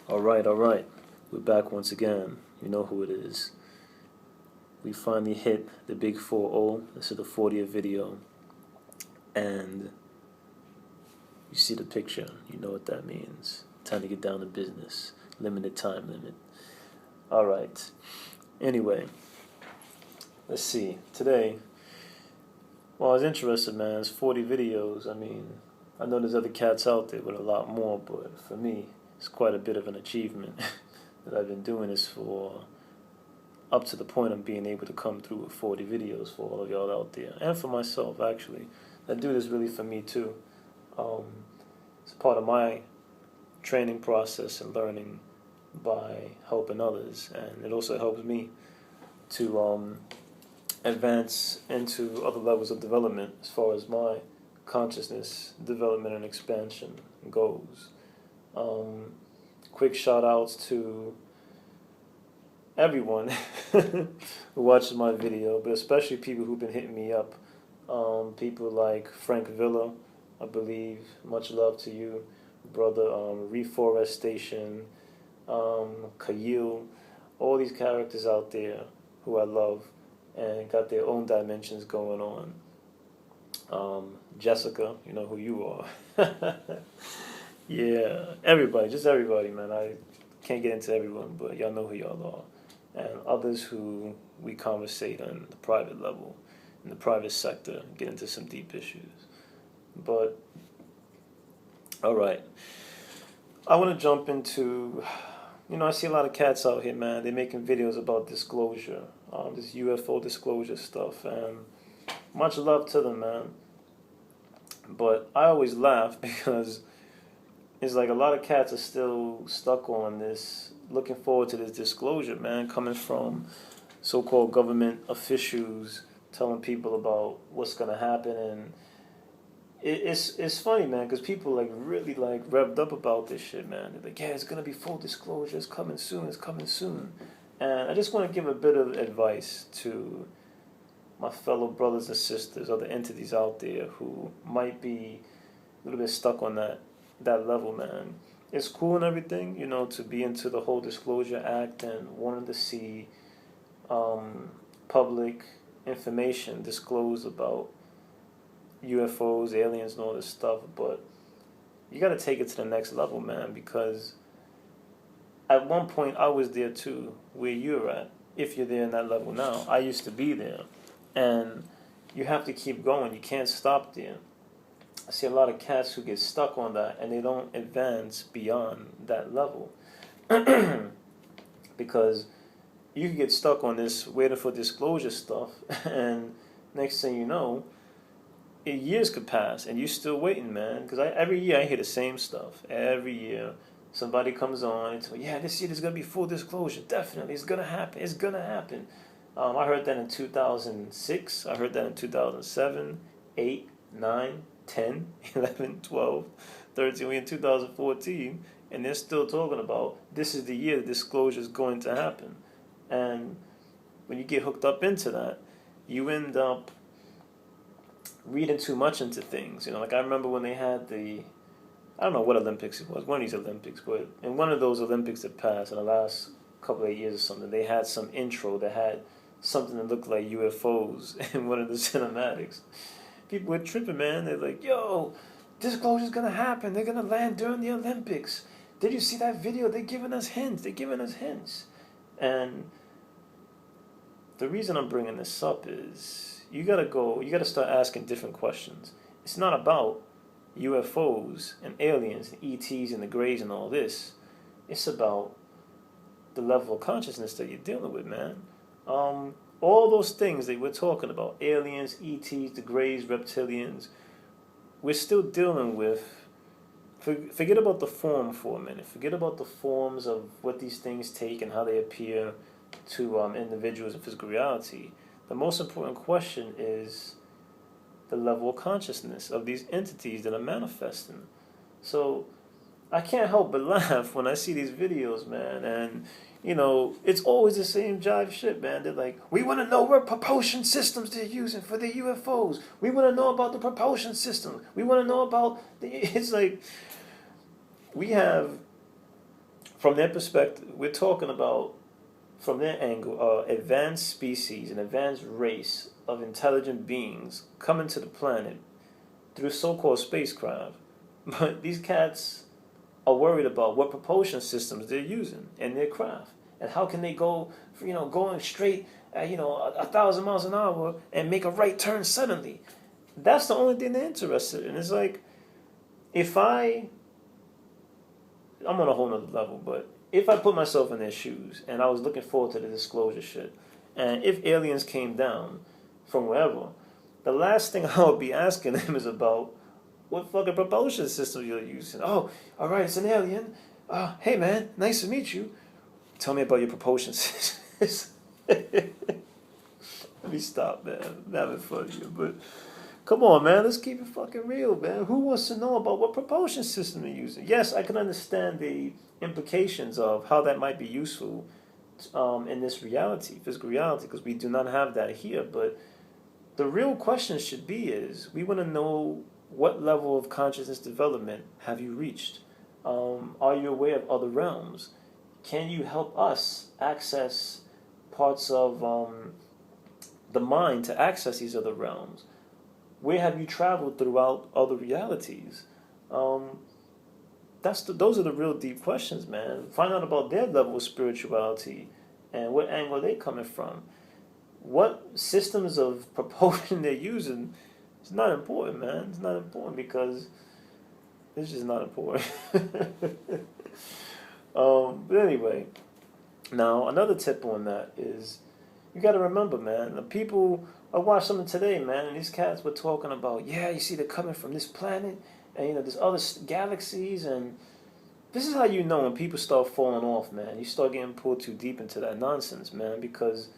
All right, all right. We're back once again. You know who it is. We finally hit the big 4-0. This is the 40th video. And you see the picture. You know what that means. Time to get down to business. Limited time limit. All right. Anyway, let's see. Today, well, I was interested, man. It's 40 videos. I mean, I know there's other cats out there with a lot more, but for me, it's quite a bit of an achievement that I've been doing this for up to the point of being able to come through with 40 videos for all of y'all out there, and for myself, actually. I do this really for me, too. It's part of my training process and learning by helping others, and it also helps me to advance into other levels of development as far as my consciousness development and expansion goes. Quick shout outs to everyone who watches my video, but especially people who've been hitting me up. People like Frank Villa, I believe. Much love to you, brother. Reforestation, Kayil, all these characters out there who I love and got their own dimensions going on. Jessica, you know who you are. Yeah, everybody, just everybody, man. I can't get into everyone, but y'all know who y'all are. And others who we conversate on the private level, in the private sector, get into some deep issues. But, all right. I want to jump into, I see a lot of cats out here, man. They're making videos about disclosure, this UFO disclosure stuff, and much love to them, man. But I always laugh because it's like a lot of cats are still stuck on this, looking forward to this disclosure, man, coming from so-called government officials telling people about what's going to happen. And it's funny, man, because people really revved up about this shit, man. They're like, yeah, it's going to be full disclosure, it's coming soon, it's coming soon. And I just want to give a bit of advice to my fellow brothers and sisters, other entities out there who might be a little bit stuck on that level, man. It's cool and everything, to be into the whole Disclosure Act and wanting to see public information disclosed about UFOs, aliens, and all this stuff, but you got to take it to the next level, man, because at one point I was there too, where you're at, if you're there in that level now. I used to be there, and you have to keep going. You can't stop there. I see a lot of cats who get stuck on that and they don't advance beyond that level. Because you can get stuck on this waiting for disclosure stuff, and next thing you know, years could pass and you're still waiting, man. Because every year I hear the same stuff. Every year somebody comes on and tells me, yeah, this year there's going to be full disclosure. Definitely, it's going to happen. It's going to happen. I heard that in 2006. I heard that in 2007, 8, 9, 10, 11, 12, 13, we're in 2014, and they're still talking about this is the year the disclosure is going to happen. And when you get hooked up into that, you end up reading too much into things. I remember when they had I don't know what Olympics it was, one of these Olympics, but in one of those Olympics that passed in the last couple of years or something, they had some intro that had something that looked like UFOs in one of the cinematics. People were tripping, man. They're like, yo, disclosure's going to happen. They're going to land during the Olympics. Did you see that video? They're giving us hints. They're giving us hints. And the reason I'm bringing this up is you got to start asking different questions. It's not about UFOs and aliens and ETs and the Greys and all this. It's about the level of consciousness that you're dealing with, man. All those things that we're talking about, aliens, ETs, the Greys, reptilians, we're still dealing with. Forget about the form for a minute. Forget about the forms of what these things take and how they appear to individuals in physical reality. The most important question is the level of consciousness of these entities that are manifesting. So I can't help but laugh when I see these videos, man, and it's always the same jive shit, man. They're like, we want to know what propulsion systems they're using for the UFOs. We want to know about the propulsion system. We want to know about it's like, we have from their perspective, we're talking about, from their angle, advanced species, an advanced race of intelligent beings coming to the planet through so-called spacecraft. But these cats are worried about what propulsion systems they're using in their craft, and how can they go, going straight at 1,000 miles an hour and make a right turn suddenly. That's the only thing they're interested in. It's like, I'm on a whole nother level, but if I put myself in their shoes and I was looking forward to the disclosure shit, and if aliens came down from wherever, the last thing I would be asking them is about what fucking propulsion system you're using. Oh, all right, it's an alien. Hey man, nice to meet you. Tell me about your propulsion system. Let me stop, man. I'm having fun here, but come on, man. Let's keep it fucking real, man. Who wants to know about what propulsion system they're using? Yes, I can understand the implications of how that might be useful in this reality, physical reality, because we do not have that here. But the real question should be is, we want to know, what level of consciousness development have you reached? Are you aware of other realms? Can you help us access parts of the mind to access these other realms? Where have you traveled throughout other realities? Those are the real deep questions, man. Find out about their level of spirituality and what angle they're coming from. What systems of propulsion they're using is not important, man. It's not important because it's just not important. But anyway, now another tip on that is, you got to remember, man, the people, I watched something today, man, and these cats were talking about, yeah, you see they're coming from this planet, and there's other galaxies, and this is how you know when people start falling off, man. You start getting pulled too deep into that nonsense, man, because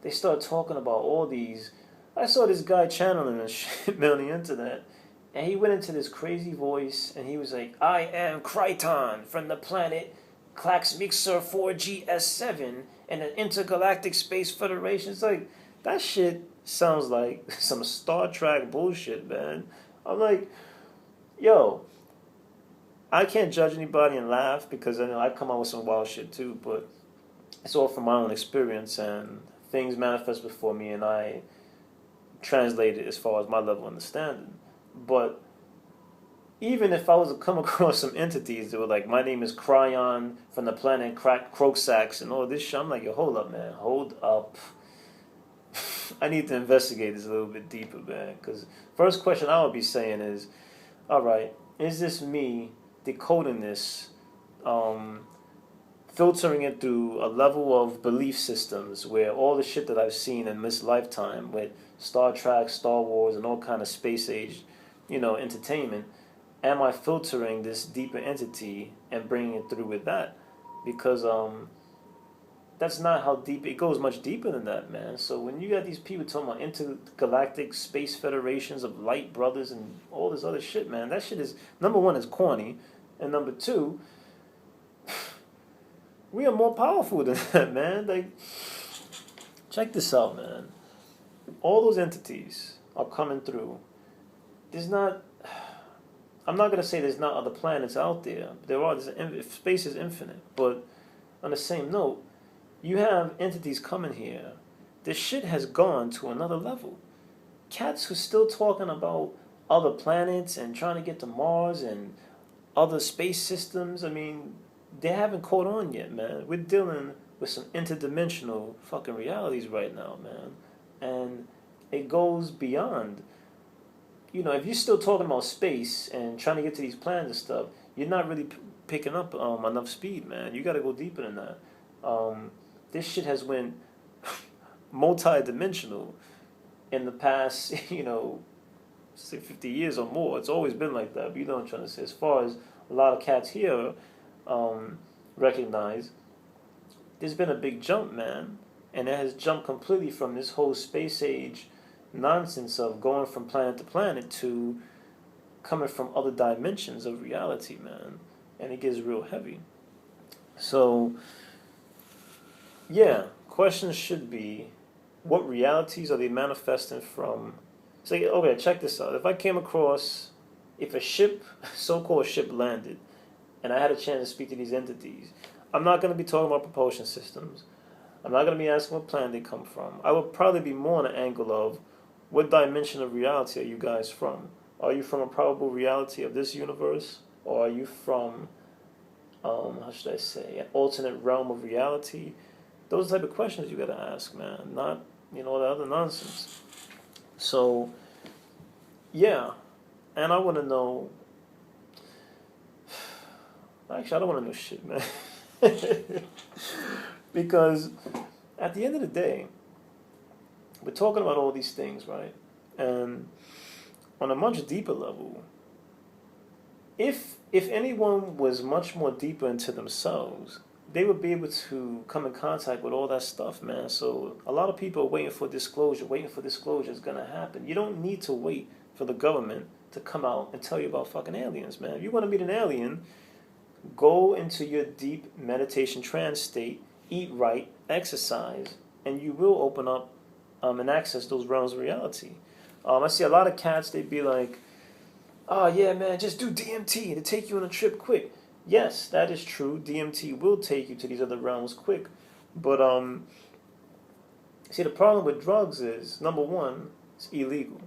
they start talking about all these. I saw this guy channeling this shit, man, on the internet, and he went into this crazy voice, and he was like, I am Kryton from the planet Clax Mixer 4GS7 and an intergalactic space federation. It's like, that shit sounds like some Star Trek bullshit, man. I'm like, yo, I can't judge anybody and laugh, because I know I come out with some wild shit too, but it's all from my own experience, and things manifest before me, and I translate it as far as my level of understanding. But even if I was to come across some entities that were like, my name is Cryon from the planet Croxax and all this shit, I'm like, yo, hold up, man. Hold up. I need to investigate this a little bit deeper, man. Because first question I would be saying is, all right, is this me decoding this, filtering it through a level of belief systems where all the shit that I've seen in this lifetime with Star Trek, Star Wars, and all kind of space age, entertainment, am I filtering this deeper entity and bringing it through with that? Because that's not how deep it goes. Much deeper than that, man. So when you got these people talking about intergalactic space federations of light brothers and all this other shit, man, that shit is, number one, is corny, and number two, we are more powerful than that, man. Like, check this out, man. All those entities are coming through. I'm not going to say there's not other planets out there. There are. Space is infinite. But on the same note, you have entities coming here. This shit has gone to another level. Cats who still talking about other planets and trying to get to Mars and other space systems, I mean, they haven't caught on yet, man. We're dealing with some interdimensional fucking realities right now, man. And it goes beyond. If you're still talking about space and trying to get to these planets and stuff, you're not really picking up enough speed, man. You got to go deeper than that. This shit has went multi-dimensional in the past, say 50 years or more. It's always been like that. But you know what I'm trying to say. As far as a lot of cats here recognize, there's been a big jump, man. And it has jumped completely from this whole space age nonsense of going from planet to planet to coming from other dimensions of reality, man. And it gets real heavy. So, yeah, questions should be, what realities are they manifesting from? Say, okay, check this out. If a ship, so-called ship, landed, and I had a chance to speak to these entities, I'm not going to be talking about propulsion systems. I'm not going to be asking what planet they come from. I would probably be more on an angle of, what dimension of reality are you guys from? Are you from a probable reality of this universe? Or are you from, how should I say, an alternate realm of reality? Those type of questions you got to ask, man. Not, all the other nonsense. So, yeah. And I want to know... Actually, I don't want to know shit, man. Because at the end of the day, we're talking about all these things, right? And on a much deeper level, if anyone was much more deeper into themselves, they would be able to come in contact with all that stuff, man. So a lot of people are waiting for disclosure is going to happen. You don't need to wait for the government to come out and tell you about fucking aliens, man. If you want to meet an alien, go into your deep meditation trance state, eat right, exercise, and you will open up and access those realms of reality. I see a lot of cats, they'd be like, oh yeah, man, just do DMT to take you on a trip quick. Yes, that is true. DMT will take you to these other realms quick. But, see, the problem with drugs is, number one, it's illegal.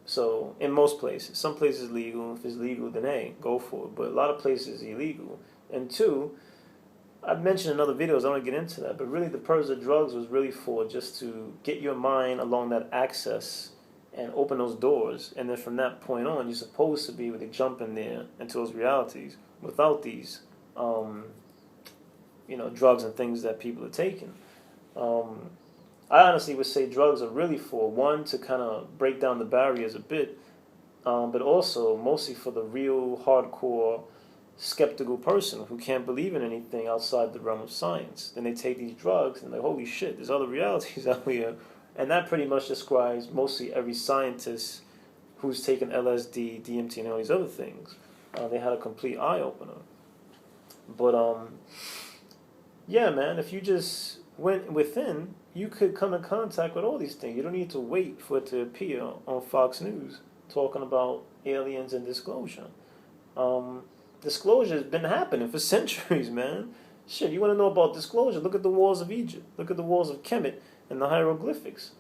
So, in most places. Some places legal. If it's legal, then hey, go for it. But a lot of places illegal. And two, I've mentioned in other videos, I don't want to get into that, but really the purpose of drugs was really for just to get your mind along that access and open those doors. And then from that point on, you're supposed to be able to jump in there into those realities without these, drugs and things that people are taking. I honestly would say drugs are really for, one, to kind of break down the barriers a bit, but also mostly for the real hardcore skeptical person who can't believe in anything outside the realm of science. Then they take these drugs and they're like, holy shit, there's other realities out here. And that pretty much describes mostly every scientist who's taken LSD, DMT, and all these other things. They had a complete eye-opener. But, yeah, man, if you just went within, you could come in contact with all these things. You don't need to wait for it to appear on Fox News talking about aliens and disclosure. Disclosure has been happening for centuries, man. Shit, you want to know about disclosure? Look at the walls of Egypt. Look at the walls of Kemet and the hieroglyphics.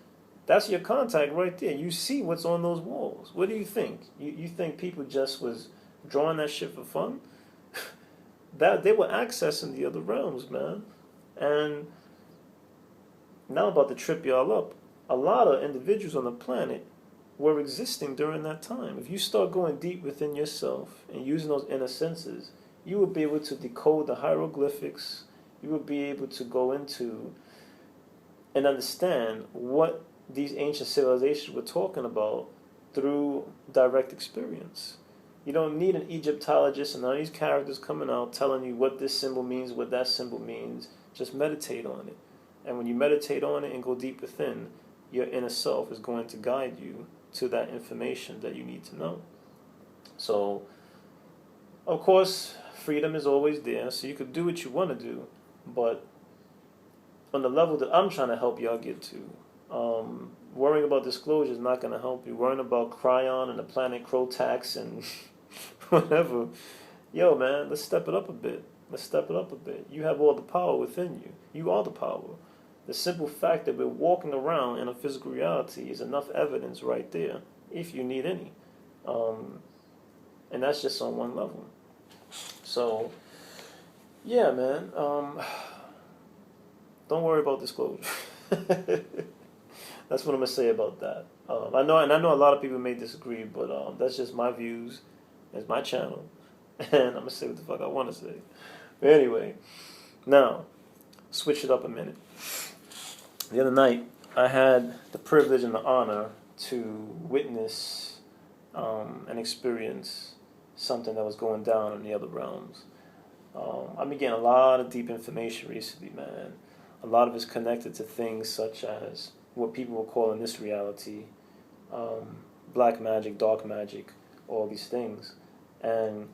That's your contact right there. You see what's on those walls. What do you think? You think people just was drawing that shit for fun? That they were accessing the other realms, man. And now I'm about to trip y'all up. A lot of individuals on the planet were existing during that time. If you start going deep within yourself and using those inner senses, you will be able to decode the hieroglyphics. You will be able to go into and understand what these ancient civilizations were talking about through direct experience. You don't need an Egyptologist and all these characters coming out telling you what this symbol means, what that symbol means. Just meditate on it. And when you meditate on it and go deep within, your inner self is going to guide you to that information that you need to know. So, of course, freedom is always there, so you could do what you want to do, but on the level that I'm trying to help y'all get to, worrying about disclosure is not going to help you. Worrying about Cryon and the planet Crotax and whatever, yo, man, let's step it up a bit. Let's step it up a bit. You have all the power within you. You are the power. The simple fact that we're walking around in a physical reality is enough evidence right there, if you need any. And that's just on one level. So, yeah, man. Don't worry about disclosure. That's what I'm gonna say about that. I know a lot of people may disagree, but that's just my views. It's my channel, and I'm gonna say what the fuck I want to say. But anyway, now switch it up a minute. The other night, I had the privilege and the honor to witness and experience something that was going down in the other realms. I've been getting a lot of deep information recently, man. A lot of it's connected to things such as what people will call in this reality black magic, dark magic, all these things. And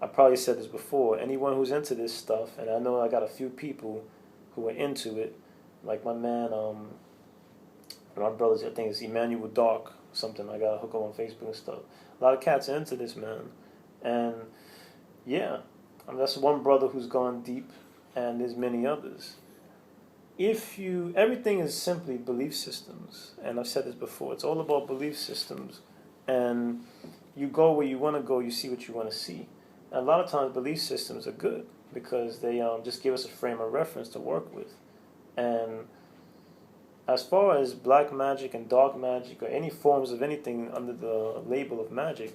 I probably said this before, anyone who's into this stuff, and I know I got a few people who are into it, like my man, my brothers, I think it's Emmanuel Dark, something. I got a hook up on Facebook and stuff. A lot of cats are into this, man. And yeah, That's one brother who's gone deep, and there's many others. Everything is simply belief systems, and I've said this before, it's all about belief systems, and you go where you want to go, you see what you want to see. And a lot of times belief systems are good, because they just give us a frame of reference to work with. And as far as black magic and dark magic, or any forms of anything under the label of magic,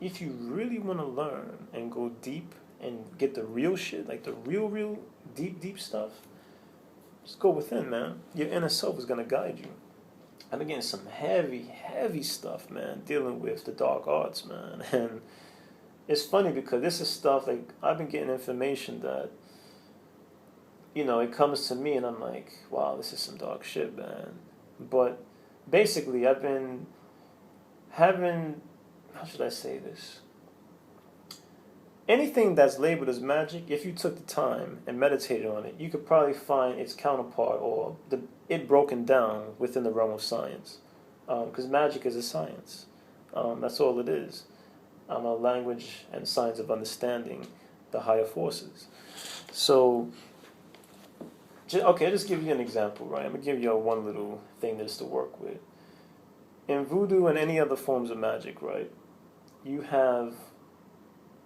if you really want to learn and go deep and get the real shit, like the real deep stuff, just go within, man. Your inner self is going to guide you. I'm getting some heavy stuff, man, dealing with the dark arts, man. And it's funny because this is stuff, like, I've been getting information that, it comes to me and I'm like, wow, this is some dark shit, man. But basically, I've been having, how should I say this? Anything that's labeled as magic, if you took the time and meditated on it, you could probably find its counterpart, or it broken down within the realm of science. Because magic is a science. That's all it is. A language and science of understanding the higher forces. So, I'll just give you an example, right? I'm going to give you one little thing that's to work with. In voodoo and any other forms of magic, right, you have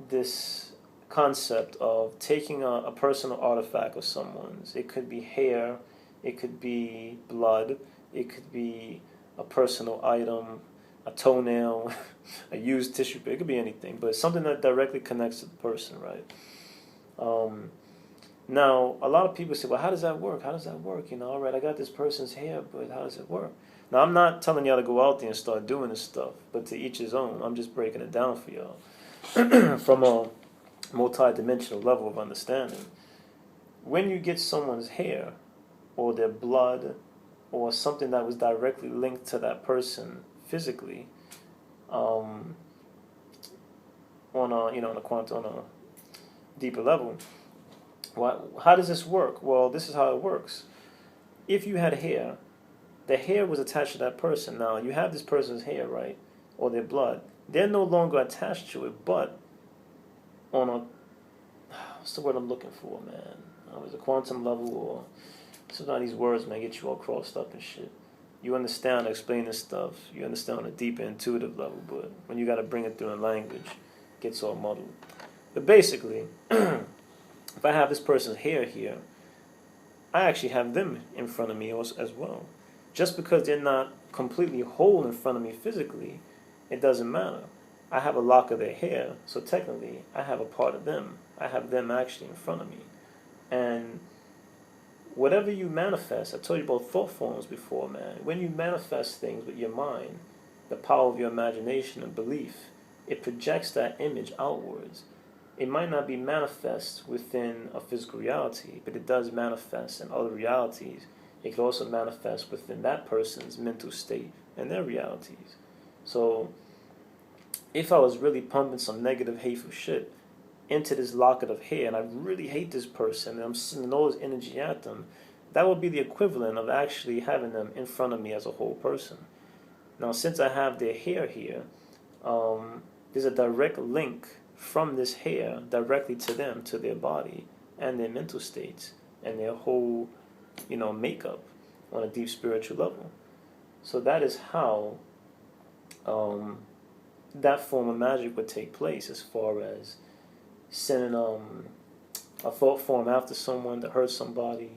this concept of taking a personal artifact of someone's. It could be hair, it could be blood, it could be a personal item, a toenail, a used tissue paper. It could be anything, but it's something that directly connects to the person, right? Now, a lot of people say, well, how does that work? How does that work? All right, I got this person's hair, but how does it work? Now, I'm not telling y'all to go out there and start doing this stuff, but to each his own. I'm just breaking it down for y'all from a multi-dimensional level of understanding. When you get someone's hair or their blood or something that was directly linked to that person physically, on a deeper level, how does this work? Well, this is how it works. If you had hair, the hair was attached to that person. Now, you have this person's hair, right, or their blood. They're no longer attached to it, but on a, what's the word I'm looking for, man? Is a quantum level, or sometimes these words, man, get you all crossed up and shit. You understand, explain this stuff. You understand on a deeper intuitive level, but when you got to bring it through in language, it gets all muddled. But basically, if I have this person's hair here, I actually have them in front of me as well. Just because they're not completely whole in front of me physically, it doesn't matter. I have a lock of their hair, so technically I have a part of them. I have them actually in front of me. And whatever you manifest, I told you about thought forms before, man. When you manifest things with your mind, the power of your imagination and belief, it projects that image outwards. It might not be manifest within a physical reality, but it does manifest in other realities. It could also manifest within that person's mental state and their realities. So, if I was really pumping some negative, hateful shit into this locket of hair, and I really hate this person, and I'm sending all this energy at them, that would be the equivalent of actually having them in front of me as a whole person. Now, since I have their hair here, there's a direct link from this hair directly to them, to their body, and their mental states, and their whole, makeup on a deep spiritual level. So that is how that form of magic would take place, as far as sending a thought form after someone that hurt somebody,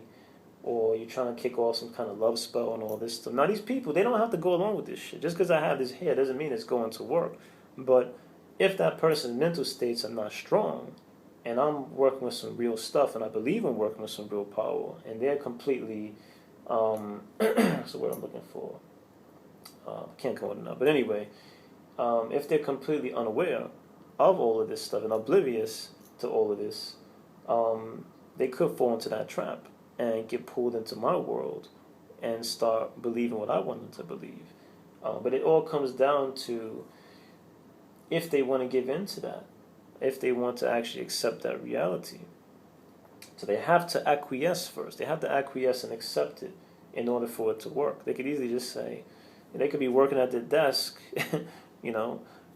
or you're trying to kick off some kind of love spell and all this stuff. Now, these people, they don't have to go along with this shit. Just because I have this hair doesn't mean it's going to work. But if that person's mental states are not strong, and I'm working with some real stuff, and I believe in working with some real power, and they're completely, what's the word I'm looking for? Can't come with it now. But anyway, if they're completely unaware of all of this stuff and oblivious to all of this, they could fall into that trap and get pulled into my world and start believing what I want them to believe. But it all comes down to if they want to give in to that, if they want to actually accept that reality. So they have to acquiesce first. They have to acquiesce and accept it in order for it to work. They could easily just say, they could be working at their desk,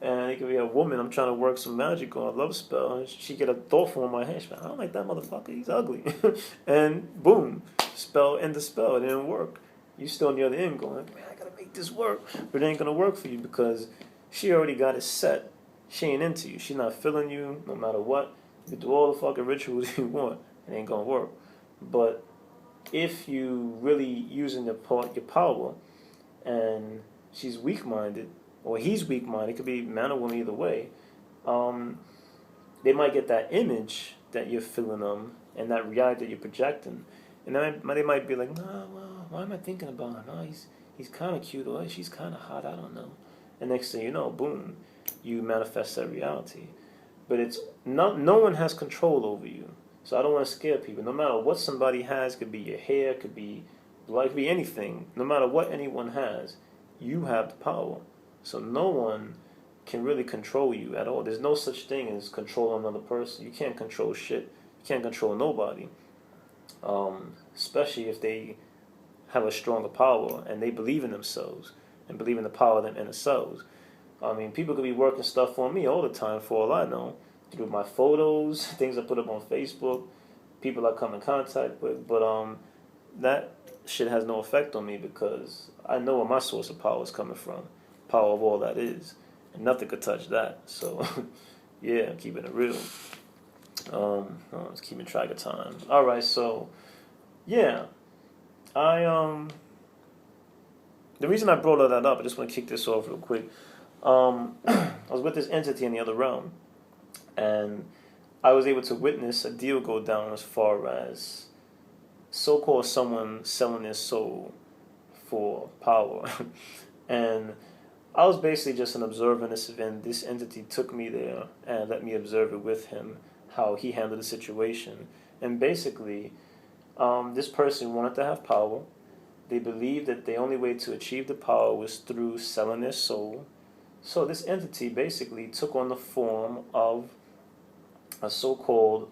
And it could be a woman, I'm trying to work some magic on a love spell, and she get a thought form in my head. She's like, I don't like that motherfucker, he's ugly. And boom, spell, end the spell, it didn't work. You still on the other end going, man, I gotta make this work. But it ain't gonna work for you because she already got it set. She ain't into you. She's not feeling you no matter what. You do all the fucking rituals you want, it ain't gonna work. But if you really using your power, and she's weak-minded, or he's weak-minded, it could be man or woman either way, they might get that image that you're feeling them and that reality that you're projecting. And then they might be like, nah, well, why am I thinking about him? No, he's kind of cute, or she's kind of hot, I don't know. And next thing you know, boom, you manifest that reality. But it's not, no one has control over you. So I don't want to scare people. No matter what somebody has, could be your hair, could be blood, could be anything. No matter what anyone has, you have the power. So no one can really control you at all. There's no such thing as control another person. You can't control shit. You can't control nobody. Especially if they have a stronger power and they believe in themselves and believe in the power of them in themselves. I mean, people could be working stuff for me all the time, for all I know, through my photos, things I put up on Facebook, people I come in contact with. But that shit has no effect on me because I know where my source of power is coming from. Power of all that is. And nothing could touch that. So, yeah, I'm keeping it real. I was keeping track of time. All right, so, yeah. The reason I brought all that up, I just want to kick this off real quick. I was with this entity in the other realm, and I was able to witness a deal go down as far as so-called someone selling their soul for power. And I was basically just an observer in this event. This entity took me there and let me observe it with him, how he handled the situation. And basically, this person wanted to have power. They believed that the only way to achieve the power was through selling their soul. So this entity basically took on the form of a so-called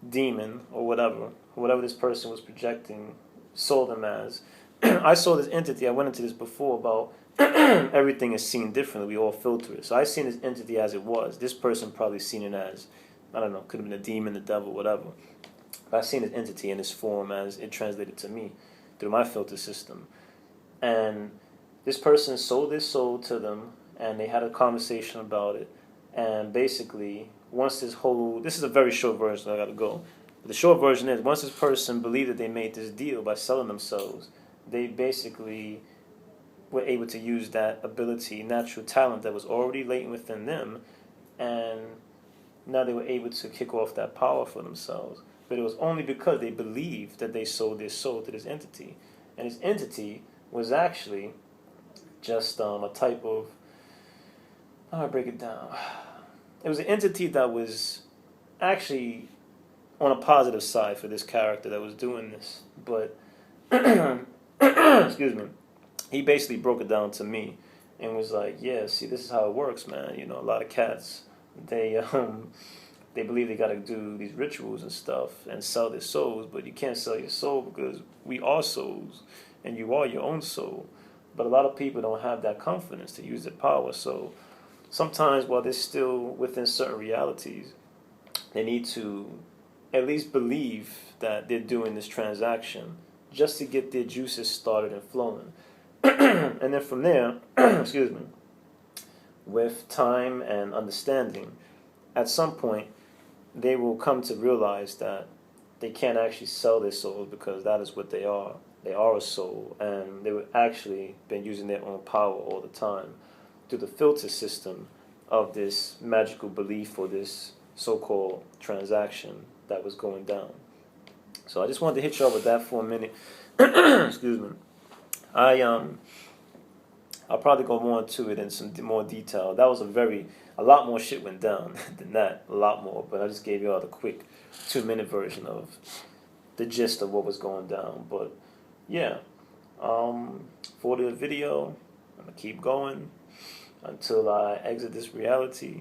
demon or whatever this person was projecting, saw them as. I saw this entity, I went into this before about everything is seen differently, we all filter it. So I seen this entity as it was. This person probably seen it as, I don't know, could have been a demon, the devil, whatever. But I seen this entity in this form as it translated to me through my filter system. And this person sold their soul to them, and they had a conversation about it. And basically, once this is a very short version, so I gotta go. But the short version is, once this person believed that they made this deal by selling themselves, they basically were able to use that ability, natural talent that was already latent within them, and now they were able to kick off that power for themselves. But it was only because they believed that they sold their soul to this entity. And this entity was actually just a type of, how do I break it down? It was an entity that was actually on a positive side for this character that was doing this. But, excuse me, he basically broke it down to me and was like, yeah, see, this is how it works, man. You know, a lot of cats, they believe they got to do these rituals and stuff and sell their souls, but you can't sell your soul because we are souls and you are your own soul. But a lot of people don't have that confidence to use their power. So sometimes while they're still within certain realities, they need to at least believe that they're doing this transaction just to get their juices started and flowing. And then from there, excuse me, with time and understanding, at some point, they will come to realize that they can't actually sell their souls because that is what they are. They are a soul, and they would actually been using their own power all the time through the filter system of this magical belief or this so-called transaction that was going down. So I just wanted to hit y'all with that for a minute. Excuse me. I'll probably go more into it in some more detail. That was a lot more shit went down than that, a lot more. But I just gave y'all the quick 2-minute version of the gist of what was going down. But yeah, for the video, I'm gonna keep going until I exit this reality.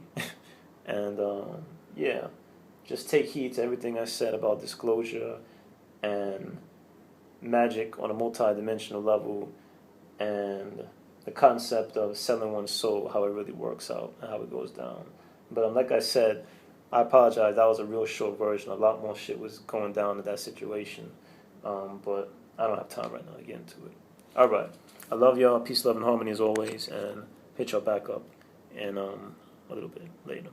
And yeah, just take heed to everything I said about disclosure and magic on a multi-dimensional level, and the concept of selling one's soul, how it really works out and how it goes down. But like I said, I apologize. That was a real short version. A lot more shit was going down in that situation, but I don't have time right now to get into it. All right, I love y'all. Peace, love, and harmony as always, and hit y'all back up in a little bit later.